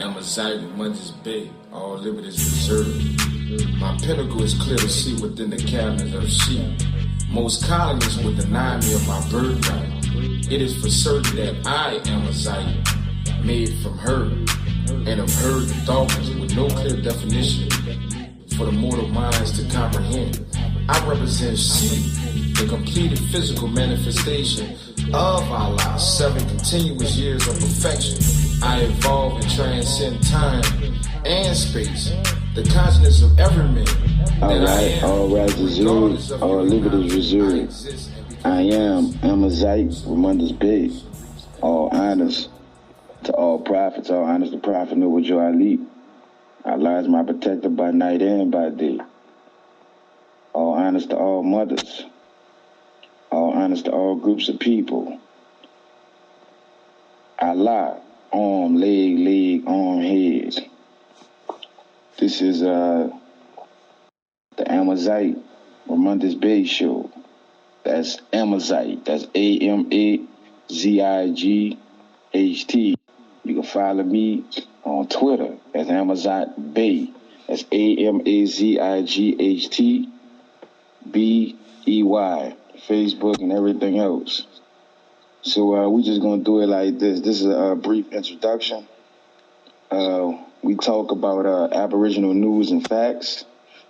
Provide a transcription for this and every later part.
Amazight Bey, all liberties reserved. My pinnacle is clear to see within the cabinet of sheep. Most colonists would deny me of my birthright. It is for certain that I am a Zion, made from her, and of her the dolphins with no clear definition for the mortal minds to comprehend. I represent she, the completed physical manifestation of Allah, 7 continuous years of perfection. I evolve and transcend time and space, the consciousness of every man. All rights reserved, all liberties reserved. I am Amazight Bey. All honors to all prophets, all honors to Prophet Noble Joe Ali. Allah is my protector by night and by day. All honors to all mothers. All honors to all groups of people. Allah, arm, leg, arm, head. This is the Amazight Bey Show. That's Amazight. That's AMAZIGHT. You can follow me on Twitter as Amazight Bey. That's AMAZIGHT BEY. Facebook and everything else. So we just gonna do it like this. This is a brief introduction. We talk about Aboriginal news and facts.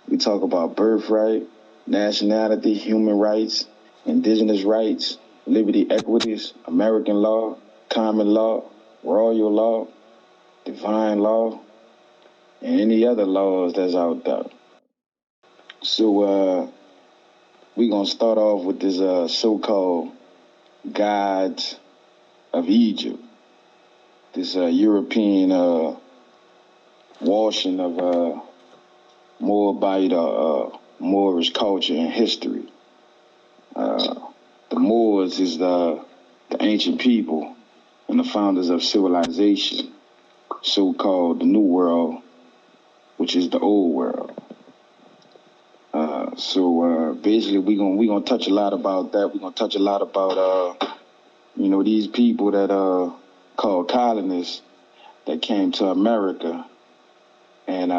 We talk about birthright, nationality, human rights, indigenous rights, liberty, equities, American law, common law, royal law, divine law, and any other laws that's out there. So we're going to start off with this so-called gods of Egypt, this European washing of Moabite Moorish culture and history. The Moors is the ancient people and the founders of civilization, so-called the New World, which is the Old World. So basically, we gonna touch a lot about that. We're gonna touch a lot about these people that called colonists that came to America and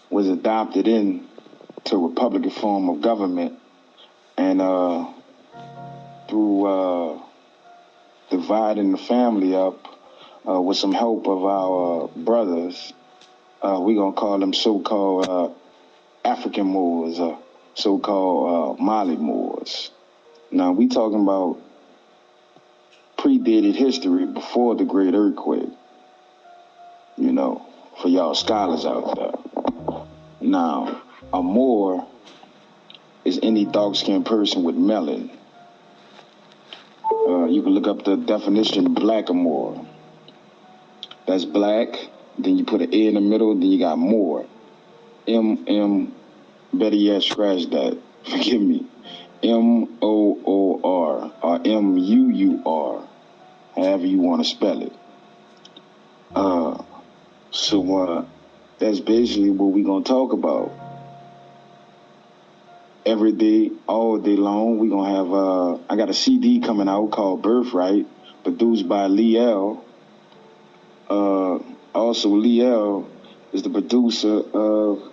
was adopted into a Republican form of government, and through dividing the family up with some help of our brothers, we gonna call them so-called African Moors, so-called Mali Moors. Now, we talking about predated history before the Great Earthquake, for y'all scholars out there. Now, a Moor is any dark-skinned person with melanin. You can look up the definition, black Moor. That's black, then you put an A in the middle, then you got Moor. Better yet, scratch that. Forgive me. MOOR or MUUR, however you want to spell it. So that's basically what we're going to talk about. Every day, all day long, we're going to have, I got a CD coming out called Birthright, produced by Liel. Also, Liel is the producer of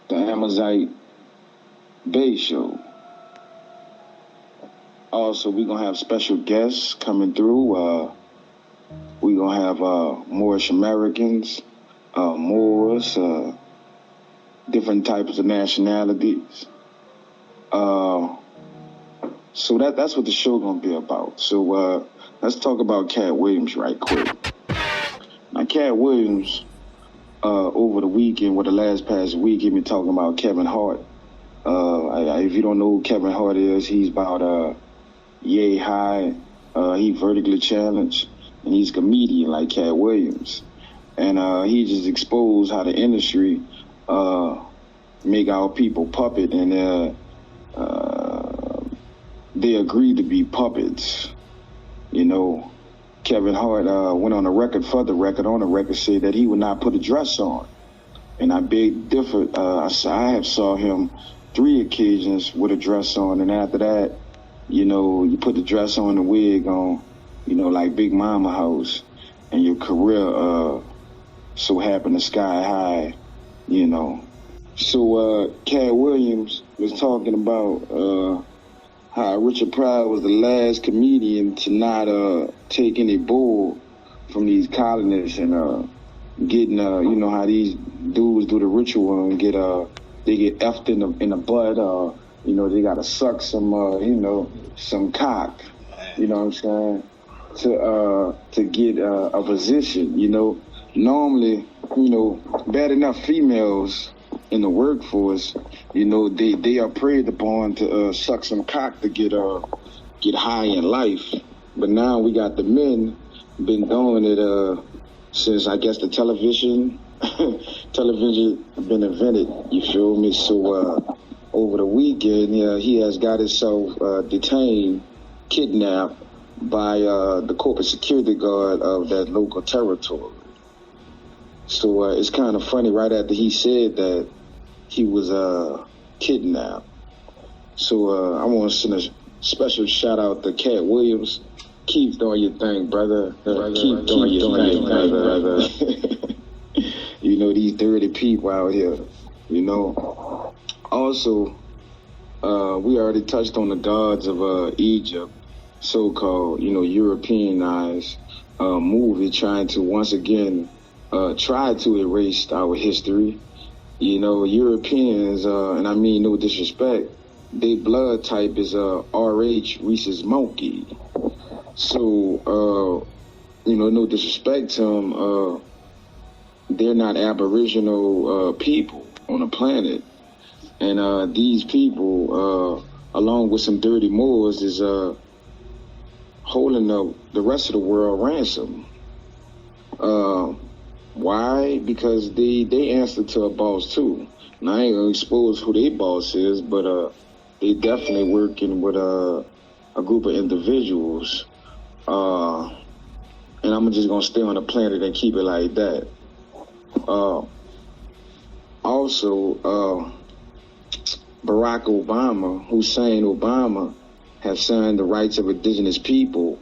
the Amazight Bey Show. Also, we're going to have special guests coming through. We're going to have Moorish Americans, Moors, different types of nationalities. So that's what the show going to be about. So let's talk about Cat Williams right quick. Now, Cat Williams, over the weekend, the last past week, he been talking about Kevin Hart. If you don't know who Kevin Hart is, he's about yay high. He vertically challenged, and he's a comedian like Cat Williams. And he just exposed how the industry make our people puppet, and they agree to be puppets. Kevin Hart went on the record, said that he would not put a dress on. And I beg differ. I have saw him 3 occasions with a dress on, and after that, you put the dress on, the wig on, like Big Mama House. and your career so happen to sky high, you know. So Cat Williams was talking about how Richard Pryor was the last comedian to not take any bull from these colonists and getting you know how these dudes do the ritual and they get effed in the butt, you know, they gotta suck some you know, some cock, you know what I'm saying, to get a position, you know. Normally, you know, bad enough females in the workforce, you know, they are preyed upon to suck some cock to get high in life. But now we got the men been doing it since I guess the television been invented. You feel me? So over the weekend, he has got himself detained, kidnapped by the corporate security guard of that local territory. So it's kind of funny, right after he said that he was kidnapped. So I want to send a special shout out to Cat Williams. Keep doing your thing, brother. Keep doing your thing, brother. You know, these dirty people out here, you know. Also, we already touched on the gods of Egypt, so-called, you know, Europeanized movie trying to once again try to erase our history. You know, Europeans, and I mean no disrespect, their blood type is RH, rhesus monkey. So, you know, no disrespect to them, they're not Aboriginal people on the planet. And these people, along with some dirty Moors, is holding up the rest of the world ransom. Why? Because they answer to a boss too. Now, I ain't gonna expose who their boss is, but they definitely working with a group of individuals. And I'm just gonna stay on the planet and keep it like that. Also, Barack Obama, Hussein Obama, have signed the rights of indigenous people,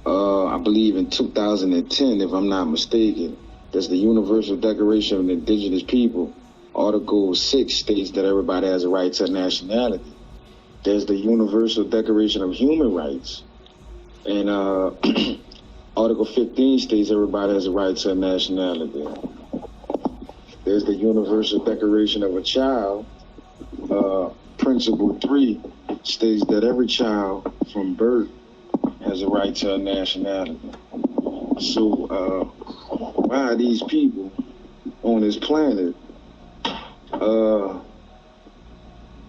I believe in 2010, if I'm not mistaken. That's the Universal Declaration of Indigenous People. Article 6 states that everybody has a right to nationality. There's the Universal Declaration of Human Rights. And Article 15 states everybody has a right to nationality. There's the Universal Declaration of a Child. Principle 3 states that every child from birth has a right to a nationality. So why are these people on this planet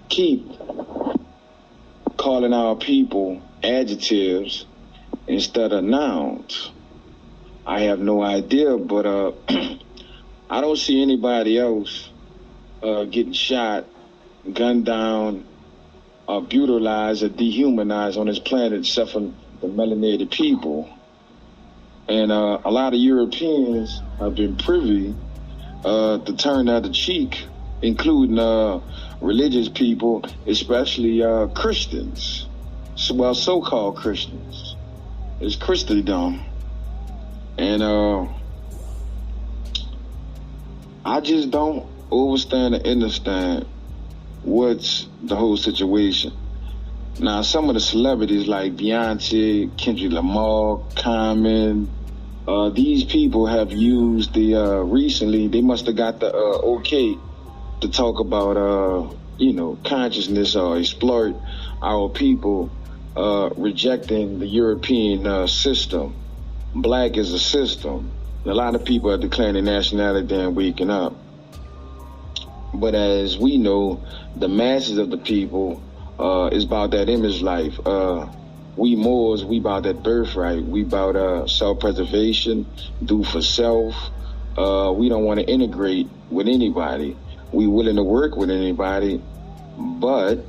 keep calling our people adjectives instead of nouns? I have no idea, but I don't see anybody else getting shot, gunned down, brutalized, or dehumanized on this planet except for the melanated people. And a lot of Europeans have been privy to turn the other cheek, including religious people, especially Christians. Well, so-called Christians. It's Christendom. And I just don't understand and understand what's the whole situation. Now, some of the celebrities like Beyonce, Kendrick Lamar, Common, these people have used the, recently, they must have got the okay to talk about, you know, consciousness or exploit our people rejecting the European system. Black is a system. A lot of people are declaring their nationality and waking up. But as we know, the masses of the people is about that image life. We Moors, we about that birthright. We about self-preservation, do for self. We don't want to integrate with anybody. We willing to work with anybody, but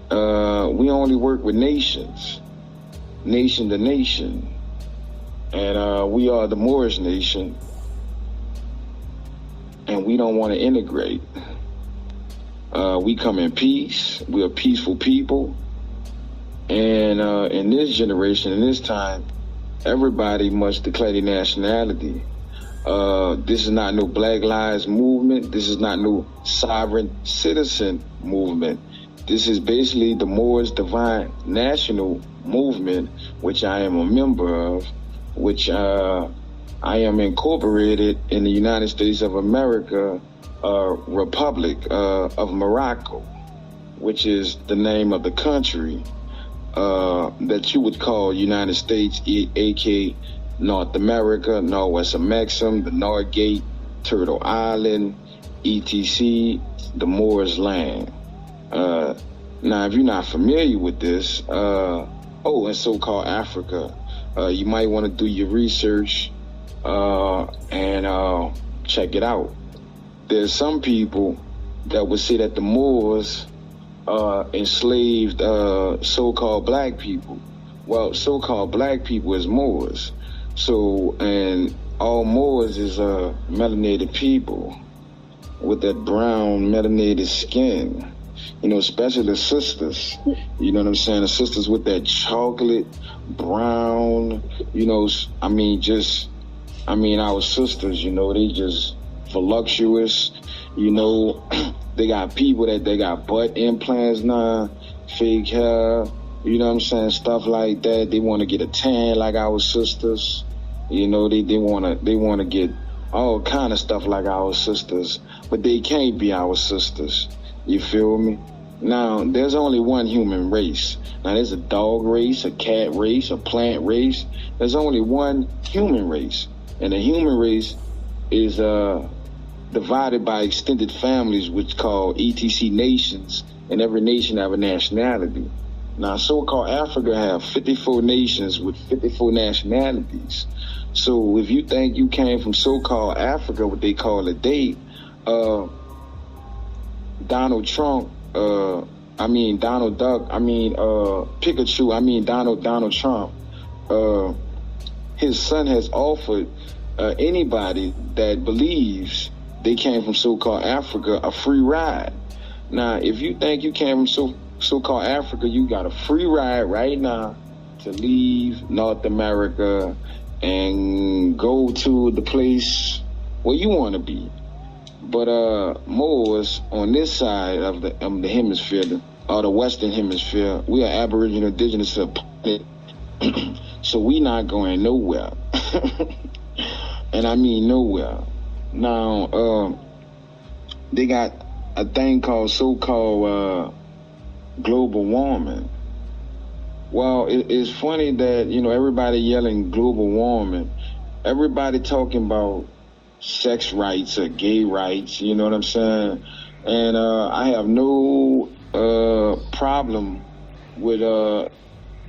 we only work with nations, nation to nation. And we are the Moorish nation, and we don't want to integrate. We come in peace. We're a peaceful people. And in this generation, in this time, everybody must declare their nationality. This is not no Black Lives Movement. This is not no sovereign citizen movement. This is basically the Moors Divine National Movement, which I am a member of, which I am incorporated in the United States of America, Republic of Morocco, which is the name of the country that you would call United States, aka North America, Northwest of Maxim, the North Gate, Turtle Island, etc., the Moors land. Now, if you're not familiar with this, and so-called Africa, you might want to do your research and check it out. There's some people that would say that the Moors enslaved so-called black people. Well, so-called black people is Moors. So, and all Moors is melanated people with that brown melanated skin. You know, especially the sisters. You know what I'm saying? The sisters with that chocolate brown, you know, our sisters, you know, they just voluptuous, you know. They got people that they got butt implants now, fake hair, you know what I'm saying, stuff like that. They want to get a tan like our sisters. You know, they want to get all kind of stuff like our sisters, but they can't be our sisters. You feel me? Now, there's only one human race. Now, there's a dog race, a cat race, a plant race. There's only one human race. And the human race is divided by extended families, which called ETC nations, and every nation have a nationality. Now, so-called Africa have 54 nations with 54 nationalities. So if you think you came from so-called Africa, what they call it, Donald Trump, Donald Duck, Pikachu, Donald Trump, his son has offered anybody that believes they came from so-called Africa a free ride. Now, if you think you came from so-called Africa, you got a free ride right now to leave North America and go to the place where you want to be. But Moors on this side of the hemisphere, or the Western Hemisphere, we are Aboriginal indigenous of the planet, so we not going nowhere. And I mean nowhere. Now, they got a thing called so-called global warming. Well, it's funny that, you know, everybody yelling global warming, everybody talking about sex rights or gay rights, you know what I'm saying? And I have no problem with,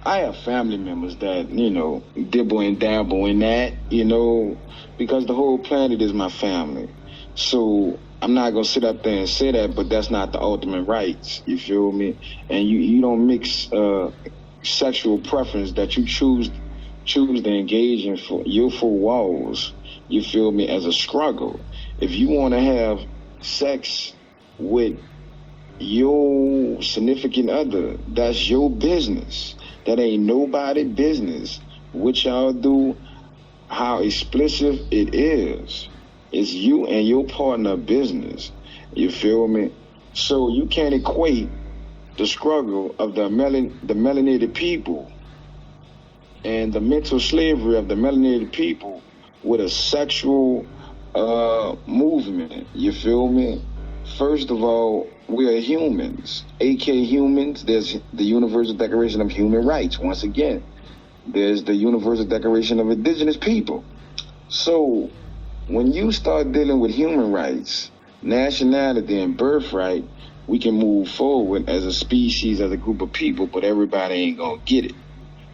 I have family members that, you know, dibble and dabble in that, you know, because the whole planet is my family. So I'm not going to sit up there and say that, but that's not the ultimate rights, you feel me? And you don't mix sexual preference that you choose to engage in for your four walls, you feel me, as a struggle. If you want to have sex with your significant other, that's your business. That ain't nobody business. What y'all do, how explicit it is. It's you and your partner business. You feel me? So you can't equate the struggle of the melanated people and the mental slavery of the melanated people with a sexual movement. You feel me? First of all, we are humans. aka humans, there's the Universal Declaration of Human Rights. Once again, there's the Universal Declaration of Indigenous People. So when you start dealing with human rights, nationality, and birthright, we can move forward as a species, as a group of people, but everybody ain't gonna get it.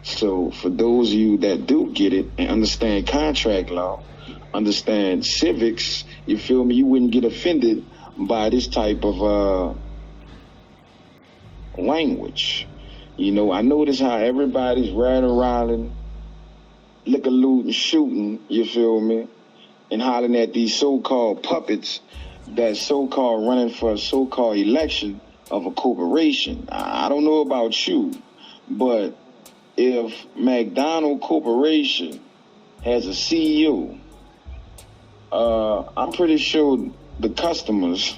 So for those of you that do get it and understand contract law, understand civics, you feel me, you wouldn't get offended by this type of language. You know, I notice how everybody's riding around, liquor looting, shooting, you feel me, and hollering at these so-called puppets that so-called running for a so-called election of a corporation. I don't know about you, but if McDonald Corporation has a CEO, I'm pretty sure the customers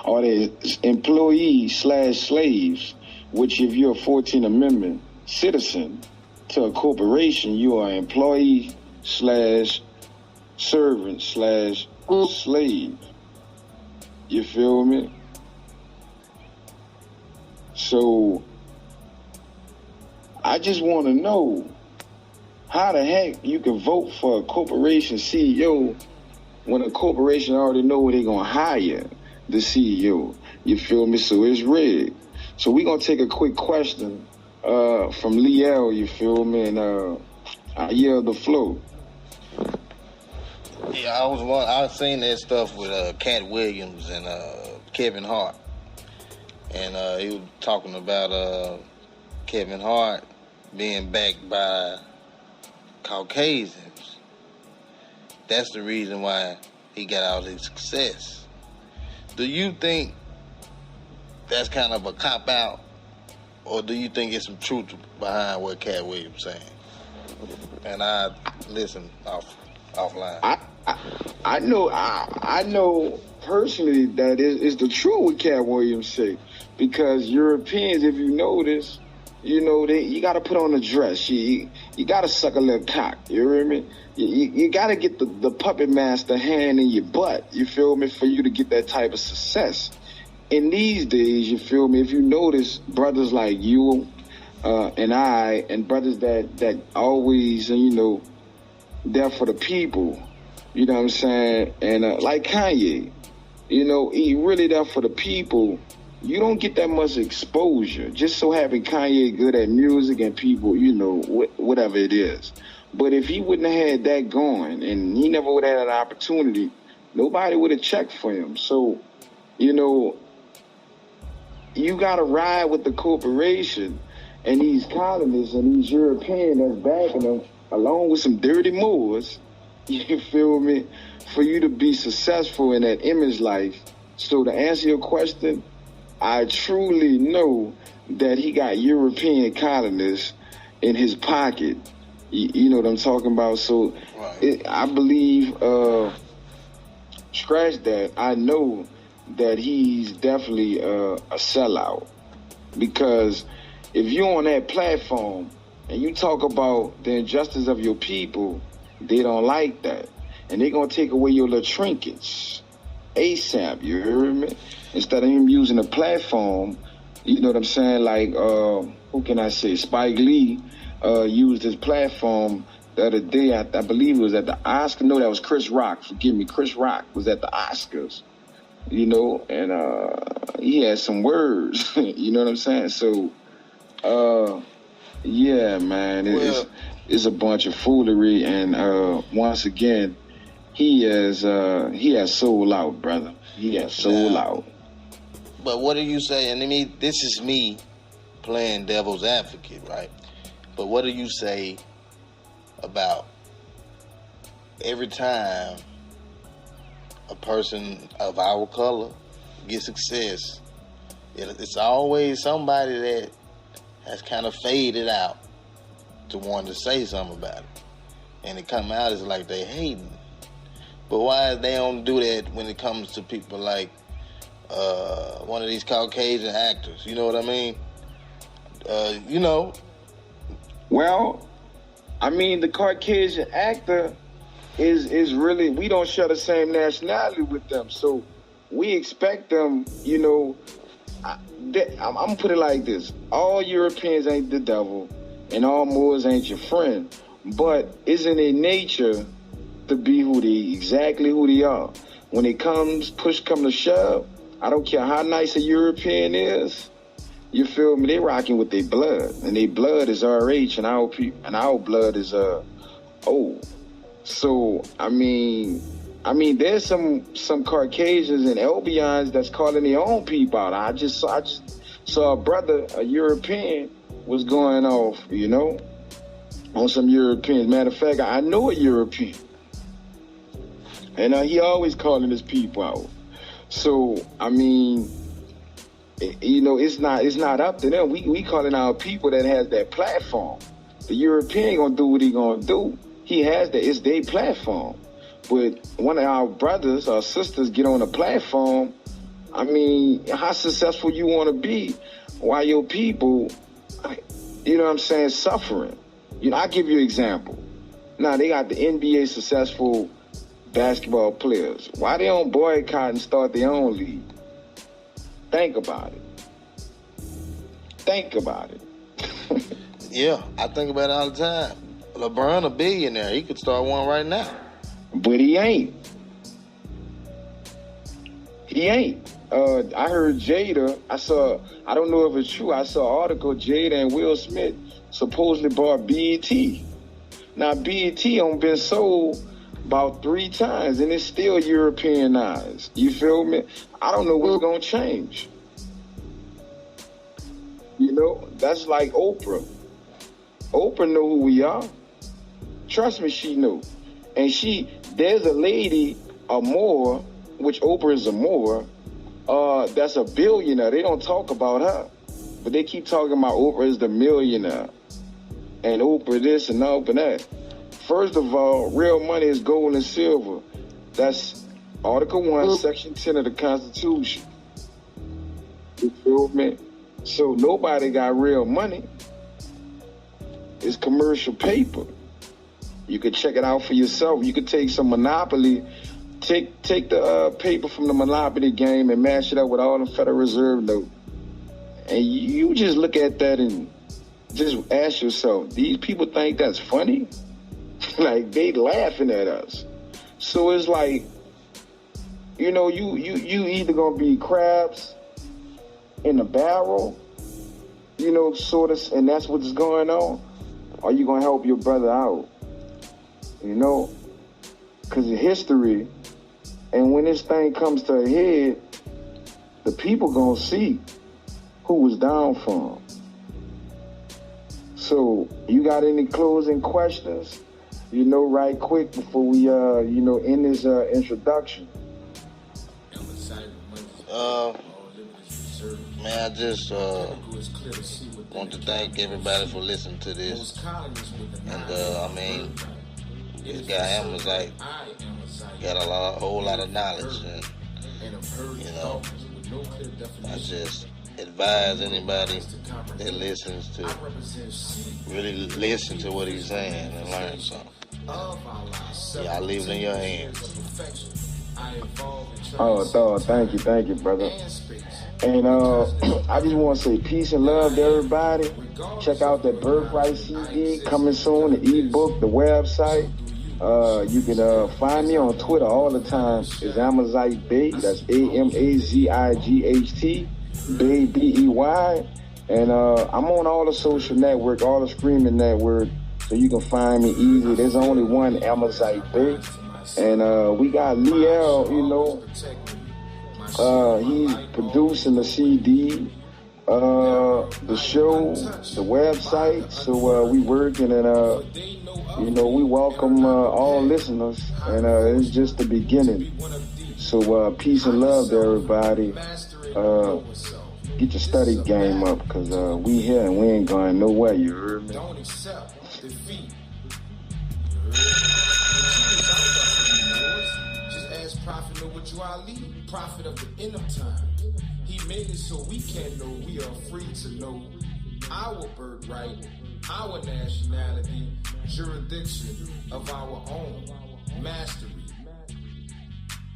are the employees / slaves, which if you're a 14th Amendment citizen to a corporation, you are employee / servant / slave. You feel me? So I just want to know how the heck you can vote for a corporation CEO when a corporation already know where they're going to hire the CEO. You feel me? So it's rigged. So we're going to take a quick question from Liel, you feel me? And I yield the floor. Yeah, I was seeing that stuff with Cat Williams and Kevin Hart. And he was talking about Kevin Hart being backed by Caucasians. That's the reason why he got all his success. Do you think that's kind of a cop-out, or do you think it's some truth behind what Cat Williams saying? And I listen offline. I know personally that is the truth what Cat Williams say, because Europeans, if you notice, you know, you got to put on a dress. You got to suck a little cock. You hear me? You got to get the puppet master hand in your butt. You feel me? For you to get that type of success. In these days, you feel me? If you notice, brothers like you and I, and brothers that always, you know, there for the people. You know what I'm saying? And like Kanye, you know, he really there for the people. You don't get that much exposure. Just so having Kanye good at music and people, you know, whatever it is. But if he wouldn't have had that going and he never would have had an opportunity, nobody would have checked for him. So, you know, you got to ride with the corporation and these colonists and these Europeans that's backing them, along with some dirty Moors, you feel me, for you to be successful in that image life. So to answer your question, I truly know that he got European colonists in his pocket. You know what I'm talking about? So I believe, scratch that, I know that he's definitely a sellout. Because if you're on that platform and you talk about the injustice of your people, they don't like that. And they're going to take away your little trinkets ASAP, you hear me? Instead of him using a platform, you know what I'm saying? Like, who can I say? Spike Lee used his platform the other day. I believe it was at the Oscars. No, that was Chris Rock. Forgive me. Chris Rock was at the Oscars, you know, and he had some words, you know what I'm saying? So, yeah, man, it's a bunch of foolery. And once again, he has sold out, brother. He has sold out. But what do you say? And I mean, this is me playing devil's advocate, right? But what do you say about every time a person of our color gets success, it's always somebody that has kind of faded out to want to say something about it. And it come out as like they hating. But why they don't do that when it comes to people like one of these Caucasian actors? You know what I mean? You know. Well, I mean, the Caucasian actor is really, we don't share the same nationality with them. So we expect them, you know, I'm going to put it like this. All Europeans ain't the devil and all Moors ain't your friend. But isn't it nature to be exactly who they are? When it push come to shove, I don't care how nice a European is, you feel me, they rocking with their blood. And their blood is RH and our blood is O. So, I mean, there's some Caucasians and Albions that's calling their own people out. I just saw a brother, a European, was going off, you know, on some Europeans. Matter of fact, I know a European. And he always calling his people out. So, I mean, it's not up to them. We calling out people that has that platform. The European gonna do what he gonna do. He has that. It's their platform. But one of our brothers or sisters get on a platform. I mean, how successful you want to be while your people, you know what I'm saying, suffering. I give you an example. Now, they got the NBA successful basketball players. Why they don't boycott and start their own league? Think about it. Think about it. Yeah, I think about it all the time. LeBron a billionaire. He could start one right now. But he ain't. He ain't. I heard Jada, I don't know if it's true, I saw an article, Jada and Will Smith supposedly bought BET. Now, BET only been sold about 3 times, and it's still Europeanized. You feel me? I don't know what's going to change. That's like Oprah. Oprah know who we are. Trust me, she knew. And there's a lady, Amore, which Oprah is Amore, that's a billionaire. They don't talk about her, but they keep talking about Oprah as the millionaire. And Oprah this and Oprah that. First of all, real money is gold and silver. That's Article 1, Section 10 of the Constitution. You feel me? So nobody got real money. It's commercial paper. You could check it out for yourself. You could take some Monopoly, take the paper from the Monopoly game and mash it up with all the Federal Reserve notes. And you just look at that and just ask yourself, these people think that's funny? Like, they laughing at us. So it's like, you either gonna be crabs in a barrel, sort of, and that's what's going on, or you gonna help your brother out, because of history. And when this thing comes to a head, the people gonna see who was down for 'em. So, you got any closing questions? Right quick before we, end this introduction. Man, I just want to thank everybody for listening to this. And this guy Amazight got a whole lot of knowledge, and I just advise anybody that listens to really listen to what he's saying and learn something. Yeah, I leave it in your hands. Oh, thank you, brother. And I just want to say peace and love to everybody. Check out that Birthright CD coming soon, the ebook, the website. You can find me on Twitter all the time. It's Amazight Bey. That's AMAZIGHT, Bey, BEY. And I'm on all the social network, all the streaming network, so you can find me easy. There's only one Amazight Bey. And we got Liel, he's producing the CD, the show, the website. So we working, and we welcome all listeners, and it's just the beginning. So peace and love to everybody. Get your study game up, because we here and we ain't going nowhere, you heard me? Don't accept defeat. Just ask Prophet know what you are leading. Prophet of the end of time. He made it so we can know we are free to know our birthright, our nationality, jurisdiction of our own mastery.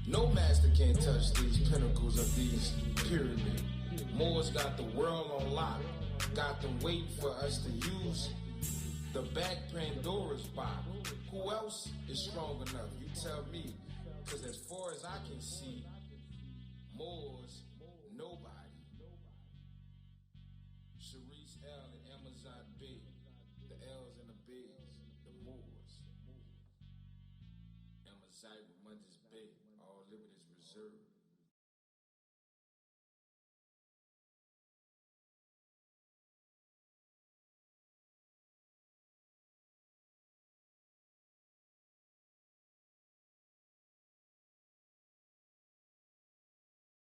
No master can touch these pinnacles of these pyramids. Moore's got the world on lock, got them waiting for us to use the back Pandora's box. Who else is strong enough? You tell me, because as far as I can see, Moore's nobody. Sharice L and Amazight Bey, the L's and the B's, the Moors. Amazight with Mondays Bey, all liberties reserved.